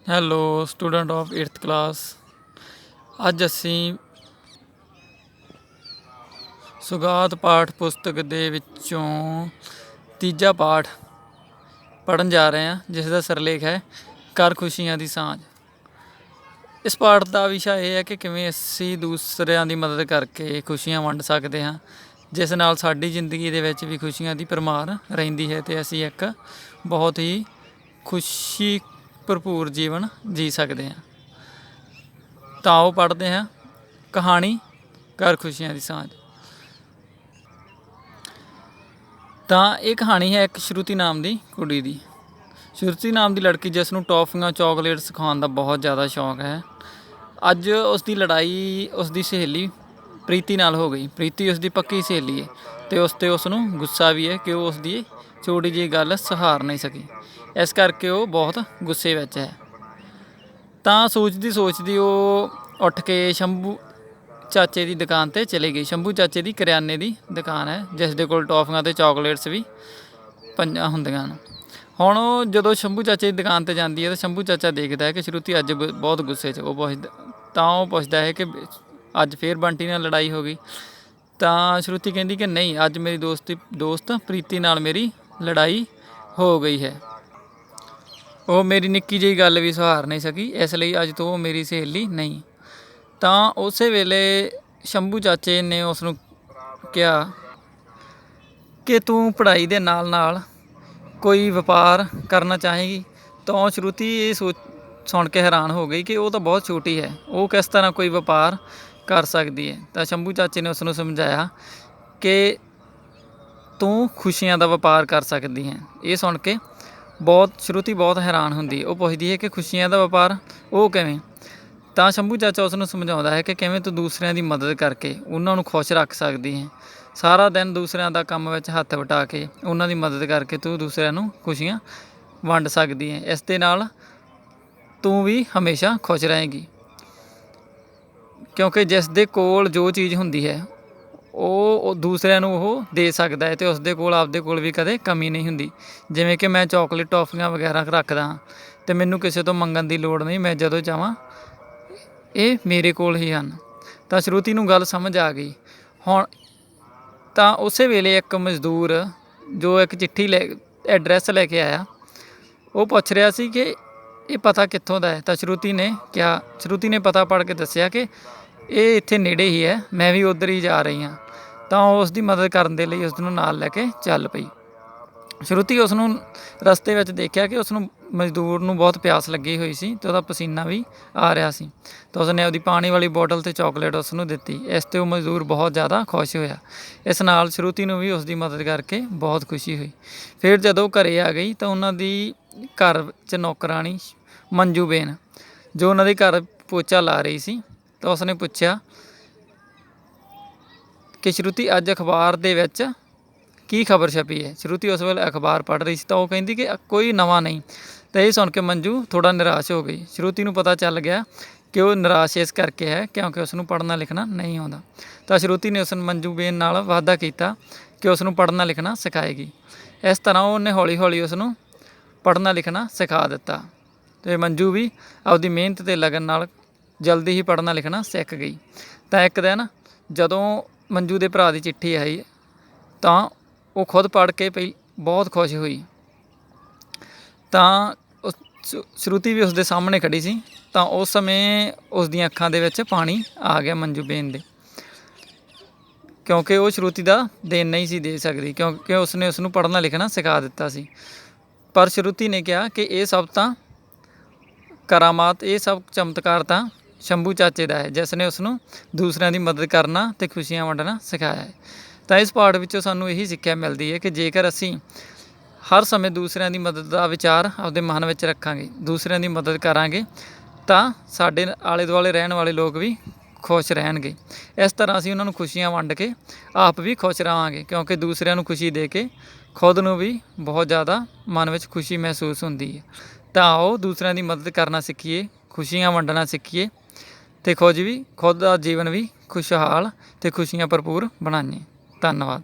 Hello student of 8th class. ਅੱਜ ਅਸੀਂ ਸੁਗਾਤ ਪਾਠ ਪੁਸਤਕ ਦੇ ਵਿੱਚੋਂ ਤੀਜਾ ਪਾਠ ਪੜ੍ਹਨ ਜਾ ਰਹੇ ਹਾਂ, ਜਿਸ ਦਾ ਸਿਰਲੇਖ ਹੈ ਕਰ ਖੁਸ਼ੀਆਂ ਦੀ ਸਾਂਝ। ਇਸ ਪਾਠ ਦਾ ਵਿਸ਼ਾ ਇਹ ਹੈ ਕਿ ਕਿਵੇਂ ਅਸੀਂ ਦੂਸਰਿਆਂ ਦੀ ਮਦਦ ਕਰਕੇ ਖੁਸ਼ੀਆਂ ਵੰਡ ਸਕਦੇ ਹਾਂ, ਜਿਸ ਨਾਲ ਸਾਡੀ ਜ਼ਿੰਦਗੀ ਦੇ ਵਿੱਚ ਵੀ ਖੁਸ਼ੀਆਂ ਦੀ ਭਰਮਾਰ ਰਹਿੰਦੀ ਹੈ ਅਤੇ ਅਸੀਂ ਇੱਕ ਬਹੁਤ ਹੀ ਖੁਸ਼ੀ ਭਰਪੂਰ ਜੀਵਨ ਜੀ ਸਕਦੇ ਹਾਂ। ਤਾਂ ਆਓ ਪੜ੍ਹਦੇ ਹਾਂ ਕਹਾਣੀ ਕਰ ਖੁਸ਼ੀਆਂ ਦੀ ਸਾਂਝ। ਤਾਂ ਇਹ ਕਹਾਣੀ ਹੈ ਇੱਕ ਸ਼ਰੂਤੀ ਨਾਮ ਦੀ ਕੁੜੀ ਦੀ। ਸ਼ਰੂਤੀ ਨਾਮ ਦੀ ਲੜਕੀ ਜਿਸ ਨੂੰ ਟੌਫੀਆਂ ਚੋਕਲੇਟਸ ਖਾਣ ਦਾ ਬਹੁਤ ਜ਼ਿਆਦਾ ਸ਼ੌਕ ਹੈ। ਅੱਜ ਉਸ ਦੀ ਲੜਾਈ ਉਸ ਦੀ ਸਹੇਲੀ ਪ੍ਰੀਤੀ ਨਾਲ ਹੋ ਗਈ। ਪ੍ਰੀਤੀ ਉਸ ਦੀ ਪੱਕੀ ਸਹੇਲੀ ਹੈ ਅਤੇ ਉਸ ਨੂੰ ਗੁੱਸਾ ਵੀ ਹੈ ਕਿ ਉਹ ਉਸ ਦੀ ਛੋਟੀ ਜਿਹੀ ਗੱਲ ਸਹਾਰ ਨਹੀਂ ਸਕੀ। ਇਸ ਕਰਕੇ ਉਹ ਬਹੁਤ ਗੁੱਸੇ ਵਿੱਚ ਹੈ। ਤਾਂ ਸੋਚਦੀ ਉਹ ਉੱਠ ਕੇ ਸ਼ੰਭੂ ਚਾਚੇ ਦੀ ਦੁਕਾਨ 'ਤੇ ਚਲੀ ਗਈ। ਸ਼ੰਭੂ ਚਾਚੇ ਦੀ ਕਰਿਆਨੇ ਦੀ ਦੁਕਾਨ ਹੈ, ਜਿਸ ਦੇ ਕੋਲ ਟੌਫੀਆਂ ਅਤੇ ਚਾਕਲੇਟਸ ਵੀ ਪਈਆਂ ਹੁੰਦੀਆਂ ਹਨ। ਹੁਣ ਉਹ ਜਦੋਂ ਸ਼ੰਭੂ ਚਾਚੇ ਦੀ ਦੁਕਾਨ 'ਤੇ ਜਾਂਦੀ ਹੈ ਤਾਂ ਸ਼ੰਭੂ ਚਾਚਾ ਦੇਖਦਾ ਹੈ ਕਿ ਸ਼ਰੂਤੀ ਅੱਜ ਬਹੁਤ ਗੁੱਸੇ 'ਚ। ਉਹ ਪੁੱਛਦਾ ਹੈ ਕਿ ਅੱਜ ਫੇਰ ਬੰਟੀ ਨਾਲ ਲੜਾਈ ਹੋ ਗਈ। ਤਾਂ ਸ਼ਰੂਤੀ ਕਹਿੰਦੀ ਕਿ ਨਹੀਂ, ਅੱਜ ਮੇਰੀ ਦੋਸਤ ਪ੍ਰੀਤੀ ਨਾਲ ਮੇਰੀ ਲੜਾਈ ਹੋ ਗਈ ਹੈ। ਉਹ ਮੇਰੀ ਨਿੱਕੀ ਜਿਹੀ ਗੱਲ ਵੀ ਸਹਾਰ ਨਹੀਂ ਸਕੀ, ਇਸ ਲਈ ਅੱਜ ਤੋਂ ਉਹ ਮੇਰੀ ਸਹੇਲੀ ਨਹੀਂ। ਤਾਂ ਉਸੇ ਵੇਲੇ ਸ਼ੰਭੂ ਚਾਚੇ ਨੇ ਉਸ ਨੂੰ ਕਿਹਾ ਕਿ ਤੂੰ ਪੜ੍ਹਾਈ ਦੇ ਨਾਲ ਨਾਲ ਕੋਈ ਵਪਾਰ ਕਰਨਾ ਚਾਹੇਗੀ। ਤਾਂ ਸ਼ਰੂਤੀ ਇਹ ਸੁਣ ਕੇ ਹੈਰਾਨ ਹੋ ਗਈ ਕਿ ਉਹ ਤਾਂ ਬਹੁਤ ਛੋਟੀ ਹੈ, ਉਹ ਕਿਸ ਤਰ੍ਹਾਂ ਕੋਈ ਵਪਾਰ ਕਰ ਸਕਦੀ ਹੈ। ਤਾਂ ਸ਼ੰਭੂ ਚਾਚੇ ਨੇ ਉਸ ਨੂੰ ਸਮਝਾਇਆ ਕਿ ਤੂੰ ਖੁਸ਼ੀਆਂ ਦਾ ਵਪਾਰ ਕਰ ਸਕਦੀ ਹੈ। ਇਹ ਸੁਣ ਕੇ ਸ਼ਰੂਤੀ ਬਹੁਤ ਹੈਰਾਨ ਹੁੰਦੀ। ਉਹ ਪੁੱਛਦੀ ਹੈ ਕਿ ਖੁਸ਼ੀਆਂ ਦਾ ਵਪਾਰ, ਉਹ ਕਿਵੇਂ? ਤਾਂ ਸ਼ੰਭੂ ਚਾਚਾ ਉਸ ਨੂੰ ਸਮਝਾਉਂਦਾ ਹੈ ਕਿ ਕਿਵੇਂ ਤੂੰ ਦੂਸਰਿਆਂ ਦੀ ਮਦਦ ਕਰਕੇ ਉਹਨਾਂ ਨੂੰ ਖੁਸ਼ ਰੱਖ ਸਕਦੀ ਹੈ। ਸਾਰਾ ਦਿਨ ਦੂਸਰਿਆਂ ਦਾ ਕੰਮ ਵਿੱਚ ਹੱਥ ਵਟਾ ਕੇ ਉਹਨਾਂ ਦੀ ਮਦਦ ਕਰਕੇ ਤੂੰ ਦੂਸਰਿਆਂ ਨੂੰ ਖੁਸ਼ੀਆਂ ਵੰਡ ਸਕਦੀ ਹੈ। ਇਸ ਦੇ ਨਾਲ ਤੂੰ ਵੀ ਹਮੇਸ਼ਾ ਖੁਸ਼ ਰਹੇਗੀ, ਕਿਉਂਕਿ ਜਿਸ ਦੇ ਕੋਲ ਜੋ ਚੀਜ਼ ਹੁੰਦੀ ਹੈ ਉਹ ਦੂਸਰਿਆਂ ਨੂੰ ਉਹ ਦੇ ਸਕਦਾ ਹੈ ਅਤੇ ਉਸਦੇ ਕੋਲ ਵੀ ਕਦੇ ਕਮੀ ਨਹੀਂ ਹੁੰਦੀ। ਜਿਵੇਂ ਕਿ ਮੈਂ ਚੋਕਲੇਟ ਟੌਫੀਆਂ ਵਗੈਰਾ ਰੱਖਦਾ ਹਾਂ ਅਤੇ ਮੈਨੂੰ ਕਿਸੇ ਤੋਂ ਮੰਗਣ ਦੀ ਲੋੜ ਨਹੀਂ, ਮੈਂ ਜਦੋਂ ਚਾਹਾਂ ਇਹ ਮੇਰੇ ਕੋਲ ਹੀ ਹਨ। ਤਾਂ ਸ਼ਰੂਤੀ ਨੂੰ ਗੱਲ ਸਮਝ ਆ ਗਈ। ਹੁਣ ਤਾਂ ਉਸੇ ਵੇਲੇ ਇੱਕ ਮਜ਼ਦੂਰ ਜੋ ਇੱਕ ਚਿੱਠੀ ਐਡਰੈਸ ਲੈ ਕੇ ਆਇਆ, ਉਹ ਪੁੱਛ ਰਿਹਾ ਸੀ ਕਿ ਇਹ ਪਤਾ ਕਿੱਥੋਂ ਦਾ ਹੈ। ਤਾਂ ਸ਼ਰੂਤੀ ਨੇ ਪਤਾ ਪੜ੍ਹ ਕੇ ਦੱਸਿਆ ਕਿ ਇਹ ਇੱਥੇ ਨੇੜੇ ਹੀ ਹੈ, ਮੈਂ ਵੀ ਉੱਧਰ ਹੀ ਜਾ ਰਹੀ ਹਾਂ। ਤਾਂ ਉਹ ਉਸ ਦੀ ਮਦਦ ਕਰਨ ਦੇ ਲਈ ਉਸ ਨੂੰ ਨਾਲ ਲੈ ਕੇ ਚੱਲ ਪਈ। ਸ਼ਰੂਤੀ ਉਸ ਨੂੰ ਰਸਤੇ ਵਿੱਚ ਦੇਖਿਆ ਕਿ ਉਸ ਨੂੰ ਮਜ਼ਦੂਰ ਨੂੰ ਬਹੁਤ ਪਿਆਸ ਲੱਗੀ ਹੋਈ ਸੀ ਅਤੇ ਉਹਦਾ ਪਸੀਨਾ ਵੀ ਆ ਰਿਹਾ ਸੀ। ਤਾਂ ਉਸਨੇ ਉਹਦੀ ਪਾਣੀ ਵਾਲੀ ਬੋਟਲ ਅਤੇ ਚਾਕਲੇਟ ਉਸ ਨੂੰ ਦਿੱਤੀ। ਇਸ 'ਤੇ ਉਹ ਮਜ਼ਦੂਰ ਬਹੁਤ ਜ਼ਿਆਦਾ ਖੁਸ਼ ਹੋਇਆ। ਇਸ ਨਾਲ ਸ਼ਰੂਤੀ ਨੂੰ ਵੀ ਉਸ ਦੀ ਮਦਦ ਕਰਕੇ ਬਹੁਤ ਖੁਸ਼ੀ ਹੋਈ। ਫਿਰ ਜਦੋਂ ਘਰ ਆ ਗਈ ਤਾਂ ਉਹਨਾਂ ਦੀ ਘਰ 'ਚ ਨੌਕਰਾਣੀ ਮੰਜੂ ਬੇਨ, ਜੋ ਉਹਨਾਂ ਦੇ ਘਰ ਪੋਚਾ ਲਾ ਰਹੀ ਸੀ, ਤਾਂ ਉਸਨੇ ਪੁੱਛਿਆ ਕਿ ਸ਼ਰੂਤੀ ਅੱਜ ਅਖਬਾਰ ਦੇ ਵਿੱਚ ਕੀ ਖਬਰ ਛਪੀ ਹੈ। ਸ਼ਰੂਤੀ ਉਸ ਵੇਲੇ ਅਖਬਾਰ ਪੜ੍ਹ ਰਹੀ ਸੀ ਤਾਂ ਉਹ ਕਹਿੰਦੀ ਕਿ ਕੋਈ ਨਵਾਂ ਨਹੀਂ। ਤਾਂ ਇਹ ਸੁਣ ਕੇ ਮੰਜੂ ਥੋੜ੍ਹਾ ਨਿਰਾਸ਼ ਹੋ ਗਈ। ਸ਼ਰੂਤੀ ਨੂੰ ਪਤਾ ਚੱਲ ਗਿਆ ਕਿ ਉਹ ਨਿਰਾਸ਼ ਇਸ ਕਰਕੇ ਹੈ ਕਿਉਂਕਿ ਉਸ ਨੂੰ ਪੜ੍ਹਨਾ ਲਿਖਣਾ ਨਹੀਂ ਆਉਂਦਾ। ਤਾਂ ਸ਼ਰੂਤੀ ਨੇ ਮੰਜੂ ਬੇਨ ਨਾਲ ਵਾਅਦਾ ਕੀਤਾ ਕਿ ਉਸ ਨੂੰ ਪੜ੍ਹਨਾ ਲਿਖਣਾ ਸਿਖਾਏਗੀ। ਇਸ ਤਰ੍ਹਾਂ ਉਹਨੇ ਹੌਲੀ ਹੌਲੀ ਉਸ ਨੂੰ ਪੜ੍ਹਨਾ ਲਿਖਣਾ ਸਿਖਾ ਦਿੱਤਾ ਅਤੇ ਮੰਜੂ ਵੀ ਆਪਦੀ ਮਿਹਨਤ ਅਤੇ ਲਗਨ ਨਾਲ ਜਲਦੀ ਹੀ ਪੜ੍ਹਨਾ ਲਿਖਣਾ ਸਿੱਖ ਗਈ। ਤਾਂ ਇੱਕ ਦਿਨ ਜਦੋਂ ਮੰਜੂ ਦੇ ਭਰਾ ਦੀ ਚਿੱਠੀ ਆਈ ਤਾਂ ਉਹ ਖੁਦ ਪੜ੍ਹ ਕੇ ਬਹੁਤ ਖੁਸ਼ ਹੋਈ। ਤਾਂ ਸ਼ਰੂਤੀ ਵੀ ਉਸ ਦੇ ਸਾਹਮਣੇ ਖੜ੍ਹੀ ਸੀ। ਤਾਂ ਉਸ ਸਮੇਂ ਉਸ ਦੀਆਂ ਅੱਖਾਂ ਦੇ ਵਿੱਚ ਪਾਣੀ ਆ ਗਿਆ ਮੰਜੂ ਬੇਨ ਦੇ, ਕਿਉਂਕਿ ਉਹ ਸ਼ਰੂਤੀ ਦਾ ਦੇਣ ਨਹੀਂ ਸੀ ਦੇ ਸਕਦੀ, ਕਿਉਂਕਿ ਉਸਨੇ ਉਸ ਨੂੰ ਪੜ੍ਹਨਾ ਲਿਖਣਾ ਸਿਖਾ ਦਿੱਤਾ ਸੀ। ਪਰ ਸ਼ਰੂਤੀ ਨੇ ਕਿਹਾ ਕਿ ਇਹ ਸਭ ਤਾਂ ਕਰਾਮਾਤ, ਇਹ ਸਭ ਚਮਤਕਾਰ ਤਾਂ ਸ਼ੰਭੂ ਚਾਚੇ ਦਾ ਹੈ, ਜਿਸ ਨੇ ਉਸ ਨੂੰ ਦੂਸਰਿਆਂ ਦੀ ਮਦਦ ਕਰਨਾ ਅਤੇ ਖੁਸ਼ੀਆਂ ਵੰਡਣਾ ਸਿਖਾਇਆ ਹੈ। ਤਾਂ ਇਸ ਪਾਠ ਵਿੱਚੋਂ ਸਾਨੂੰ ਇਹੀ ਸਿੱਖਿਆ ਮਿਲਦੀ ਹੈ ਕਿ ਜੇਕਰ ਅਸੀਂ ਹਰ ਸਮੇਂ ਦੂਸਰਿਆਂ ਦੀ ਮਦਦ ਦਾ ਵਿਚਾਰ ਆਪਦੇ ਮਨ ਵਿੱਚ ਰੱਖਾਂਗੇ, ਦੂਸਰਿਆਂ ਦੀ ਮਦਦ ਕਰਾਂਗੇ, ਤਾਂ ਸਾਡੇ ਆਲੇ ਦੁਆਲੇ ਰਹਿਣ ਵਾਲੇ ਲੋਕ ਵੀ ਖੁਸ਼ ਰਹਿਣਗੇ। ਇਸ ਤਰ੍ਹਾਂ ਅਸੀਂ ਉਹਨਾਂ ਨੂੰ ਖੁਸ਼ੀਆਂ ਵੰਡ ਕੇ ਆਪ ਵੀ ਖੁਸ਼ ਰਹਾਂਗੇ, ਕਿਉਂਕਿ ਦੂਸਰਿਆਂ ਨੂੰ ਖੁਸ਼ੀ ਦੇ ਕੇ ਖੁਦ ਨੂੰ ਵੀ ਬਹੁਤ ਜ਼ਿਆਦਾ ਮਨ ਵਿੱਚ ਖੁਸ਼ੀ ਮਹਿਸੂਸ ਹੁੰਦੀ ਹੈ। ਤਾਂ ਆਓ ਦੂਸਰਿਆਂ ਦੀ ਮਦਦ ਕਰਨਾ ਸਿੱਖੀਏ, ਖੁਸ਼ੀਆਂ ਵੰਡਣਾ ਸਿੱਖੀਏ ਅਤੇ ਖੁਦ ਦਾ ਜੀਵਨ ਵੀ ਖੁਸ਼ਹਾਲ ਅਤੇ ਖੁਸ਼ੀਆਂ ਭਰਪੂਰ ਬਣਾਈਏ। ਧੰਨਵਾਦ।